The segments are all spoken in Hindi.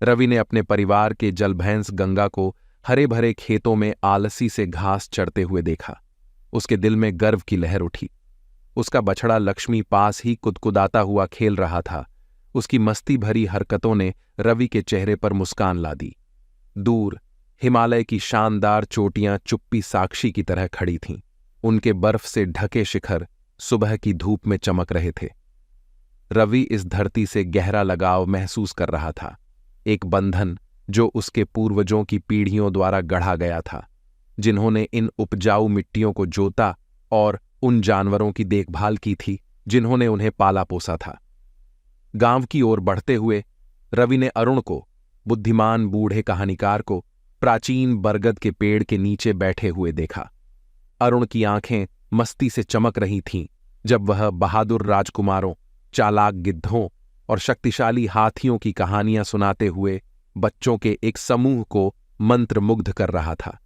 रवि ने अपने परिवार के जलभैंस गंगा को हरे भरे खेतों में आलसी से घास चरते हुए देखा। उसके दिल में गर्व की लहर उठी। उसका बछड़ा लक्ष्मी पास ही कुदकुदाता हुआ खेल रहा था। उसकी मस्ती भरी हरकतों ने रवि के चेहरे पर मुस्कान ला दी। दूर हिमालय की शानदार चोटियां चुप्पी साक्षी की तरह खड़ी थीं। उनके बर्फ से ढके शिखर सुबह की धूप में चमक रहे थे। रवि इस धरती से गहरा लगाव महसूस कर रहा था, एक बंधन जो उसके पूर्वजों की पीढ़ियों द्वारा गढ़ा गया था, जिन्होंने इन उपजाऊ मिट्टियों को जोता और उन जानवरों की देखभाल की थी जिन्होंने उन्हें पाला पोसा था। गांव की ओर बढ़ते हुए रवि ने अरुण को, बुद्धिमान बूढ़े कहानीकार को, प्राचीन बरगद के पेड़ के नीचे बैठे हुए देखा। अरुण की आंखें मस्ती से चमक रही थीं जब वह बहादुर राजकुमारों, चालाक गिद्धों और शक्तिशाली हाथियों की कहानियां सुनाते हुए बच्चों के एक समूह को मंत्रमुग्ध कर रहा था।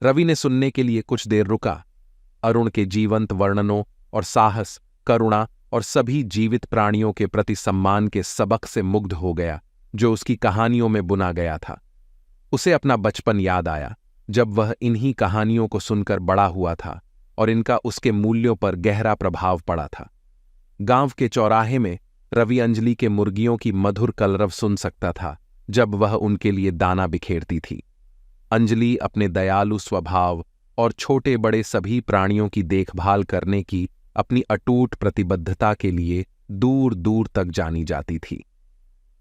रवि ने सुनने के लिए कुछ देर रुका। अरुण के जीवंत वर्णनों और साहस, करुणा और सभी जीवित प्राणियों के प्रति सम्मान के सबक से मुग्ध हो गया जो उसकी कहानियों में बुना गया था। उसे अपना बचपन याद आया जब वह इन्हीं कहानियों को सुनकर बड़ा हुआ था और इनका उसके मूल्यों पर गहरा प्रभाव पड़ा था। गांव के चौराहे में रवि अंजलि के मुर्गियों की मधुर कलरव सुन सकता था जब वह उनके लिए दाना बिखेरती थी। अंजलि अपने दयालु स्वभाव और छोटे बड़े सभी प्राणियों की देखभाल करने की अपनी अटूट प्रतिबद्धता के लिए दूर दूर तक जानी जाती थी।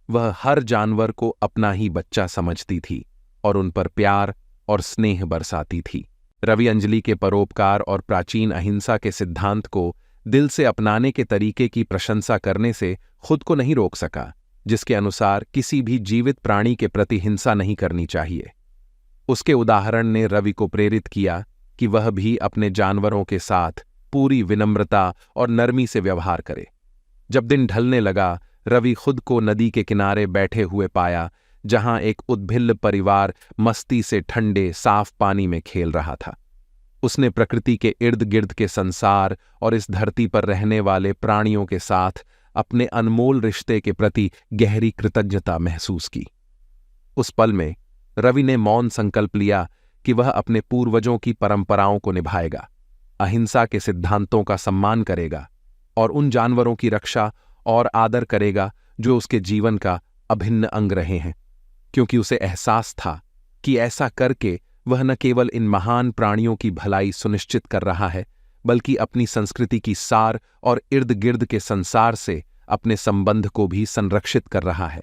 वह हर जानवर को अपना ही बच्चा समझती थी और उन पर प्यार और स्नेह बरसाती थी। रवि अंजलि के परोपकार और प्राचीन अहिंसा के सिद्धांत को दिल से अपनाने के तरीके की प्रशंसा करने से खुद को नहीं रोक सका, जिसके अनुसार किसी भी जीवित प्राणी के प्रति हिंसा नहीं करनी चाहिए। उसके उदाहरण ने रवि को प्रेरित किया कि वह भी अपने जानवरों के साथ पूरी विनम्रता और नरमी से व्यवहार करे। जब दिन ढलने लगा, रवि खुद को नदी के किनारे बैठे हुए पाया, जहां एक उद्भिल्ल परिवार मस्ती से ठंडे साफ पानी में खेल रहा था। उसने प्रकृति के इर्द गिर्द के संसार और इस धरती पर रहने वाले प्राणियों के साथ अपने अनमोल रिश्ते के प्रति गहरी कृतज्ञता महसूस की। उस पल में रवि ने मौन संकल्प लिया कि वह अपने पूर्वजों की परंपराओं को निभाएगा, अहिंसा के सिद्धांतों का सम्मान करेगा और उन जानवरों की रक्षा और आदर करेगा जो उसके जीवन का अभिन्न अंग रहे हैं, क्योंकि उसे एहसास था कि ऐसा करके वह न केवल इन महान प्राणियों की भलाई सुनिश्चित कर रहा है, बल्कि अपनी संस्कृति की सार और इर्द गिर्द के संसार से अपने संबंध को भी संरक्षित कर रहा है।